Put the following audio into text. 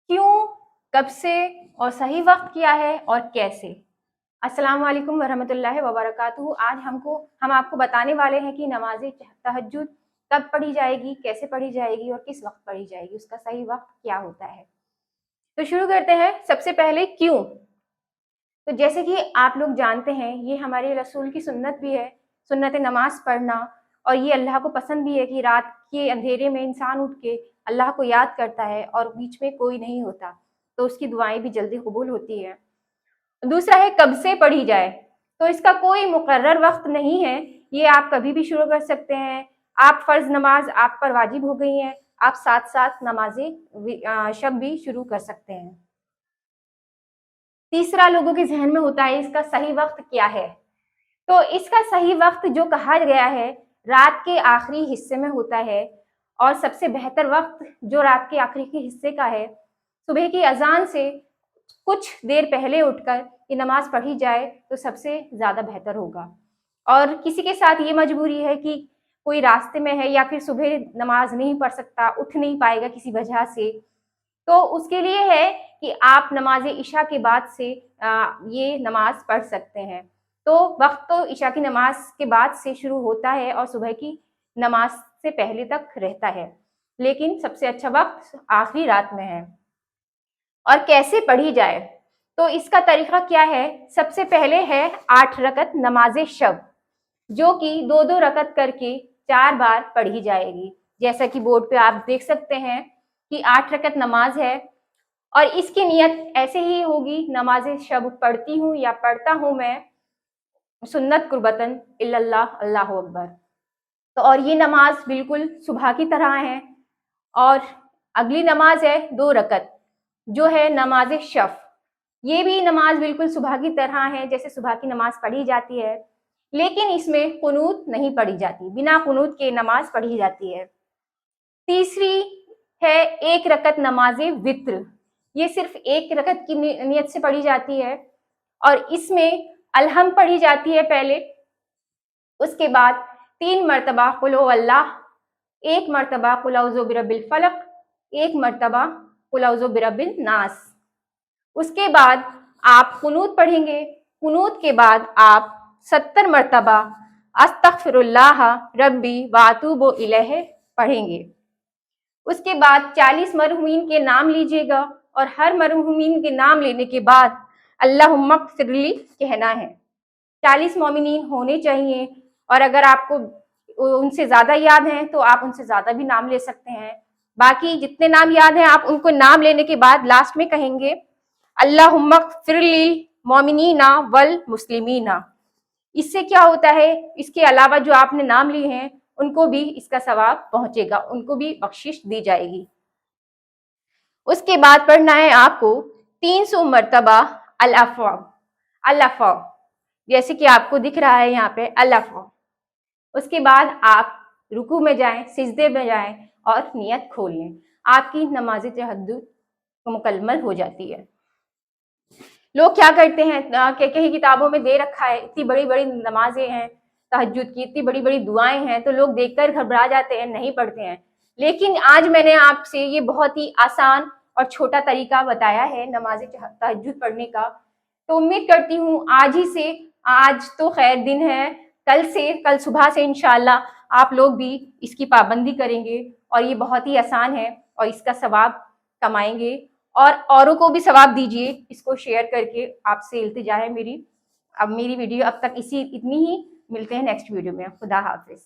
क्यों, कब से और सही वक्त क्या है और कैसे। अस्सलाम वालेकुम वरहमतुल्लाहि वबरकातुहू। आज हम आपको बताने वाले हैं कि नमाज तहज्जुद कब पढ़ी जाएगी, कैसे पढ़ी जाएगी और किस वक्त पढ़ी जाएगी, उसका सही वक्त क्या होता है। तो शुरू करते हैं। सबसे पहले क्यों। तो जैसे कि आप लोग जानते हैं, ये हमारे रसूल की सुन्नत भी है, सुन्नत नमाज पढ़ना, और ये अल्लाह को पसंद भी है कि रात के अंधेरे में इंसान उठ के अल्लाह को याद करता है और बीच में कोई नहीं होता, तो उसकी दुआएं भी जल्दी कबूल होती है। दूसरा है कब से पढ़ी जाए। तो इसका कोई मुकर्रर वक्त नहीं है, ये आप कभी भी शुरू कर सकते हैं। आप फर्ज नमाज आप पर वाजिब हो गई हैं, आप साथ साथ नमाजें शब भी शुरू कर सकते हैं। तीसरा, लोगों के जहन में होता है इसका सही वक्त क्या है। तो इसका सही वक्त जो कहा गया है, रात के आखिरी हिस्से में होता है, और सबसे बेहतर वक्त जो रात के आखिरी के हिस्से का है, सुबह की अजान से कुछ देर पहले उठकर ये नमाज पढ़ी जाए तो सबसे ज़्यादा बेहतर होगा। और किसी के साथ ये मजबूरी है कि कोई रास्ते में है या फिर सुबह नमाज नहीं पढ़ सकता, उठ नहीं पाएगा किसी वजह से, तो उसके लिए है कि आप नमाज इशा के बाद से ये नमाज पढ़ सकते हैं। तो वक्त तो इशा की नमाज के बाद से शुरू होता है और सुबह की नमाज से पहले तक रहता है, लेकिन सबसे अच्छा वक्त आखिरी रात में है। और कैसे पढ़ी जाए, तो इसका तरीका क्या है। सबसे पहले है 8 रकत नमाज शब, जो कि 2-2 रकत करके 4 बार पढ़ी जाएगी। जैसा कि बोर्ड पे आप देख सकते हैं कि 8 रकत नमाज है, और इसकी नियत ऐसे ही होगी, नमाज शब पढ़ती हूँ या पढ़ता हूँ मैं सुन्नत कुर्बतन इल्लल्लाह अल्लाहु अकबर। तो और ये नमाज बिल्कुल सुबह की तरह है। और अगली नमाज है 2 रकत, जो है नमाज शफ। ये भी नमाज बिल्कुल सुबह की तरह है, जैसे सुबह की नमाज पढ़ी जाती है, लेकिन इसमें कुनूत नहीं पढ़ी जाती, बिना कुनूत के नमाज पढ़ी जाती है। तीसरी है 1 रकत नमाज वित्र। ये सिर्फ 1 रकत की नियत से पढ़ी जाती है, और इसमें अलहम पढ़ी जाती है पहले, उसके बाद 3 मरतबा कुल हु अल्लाह, 1 मरतबा कुल औज़ु बिरब्बिल फलक, 1 मरतबा कुल औज़ु बिरब्बिन नास। उसके बाद आप कुनूत पढ़ेंगे। कुनूत के बाद आप 70 मरतबा अस्तगफिरुल्लाह रब्बी व अतूबु इलैहि पढ़ेंगे। उसके बाद 40 मरहूमीन के नाम लीजिएगा, और हर मरहूमीन के नाम लेने के बाद अल्लाहुम्मा ग़फ़िरली कहना है। 40 मोमिनीन होने चाहिए, और अगर आपको उनसे ज़्यादा याद हैं तो आप उनसे ज़्यादा भी नाम ले सकते हैं। बाकी जितने नाम याद हैं आप उनको नाम लेने के बाद लास्ट में कहेंगे अल्लाहुम्मा ग़फ़िरली मोमिनीना वल मुस्लिमीना। इससे क्या होता है, इसके अलावा जो आपने नाम लिए हैं उनको भी इसका सवाब पहुंचेगा, उनको भी बख्शिश दी जाएगी। उसके बाद पढ़ना है आपको 300 मरतबा अल-अफ़्व, अल-अफ़्व, जैसे कि आपको दिख रहा है यहाँ पे अल-अफ़्व। उसके बाद आप रुकू में जाएं, सिजदे में जाएं और नियत खोल लें, आपकी नमाज तहज्जुद मुकम्मल हो जाती है। लोग क्या करते हैं, कई किताबों में दे रखा है इतनी बड़ी बड़ी नमाजें हैं तहज्जुद की, इतनी बड़ी बड़ी दुआएं हैं, तो लोग देखकर घबरा जाते हैं, नहीं पढ़ते हैं। लेकिन आज मैंने आपसे ये बहुत ही आसान और छोटा तरीका बताया है नमाज तहज्जुद पढ़ने का। तो उम्मीद करती हूँ आज ही से, आज तो खैर दिन है, कल सुबह से इंशाअल्लाह आप लोग भी इसकी पाबंदी करेंगे, और ये बहुत ही आसान है और इसका सवाब कमाएंगे, और औरों को भी सवाब दीजिए इसको शेयर करके। आपसे इल्तिजा है मेरी। अब मेरी वीडियो अब तक इतनी ही। मिलते हैं नेक्स्ट वीडियो में। खुदा हाफिज।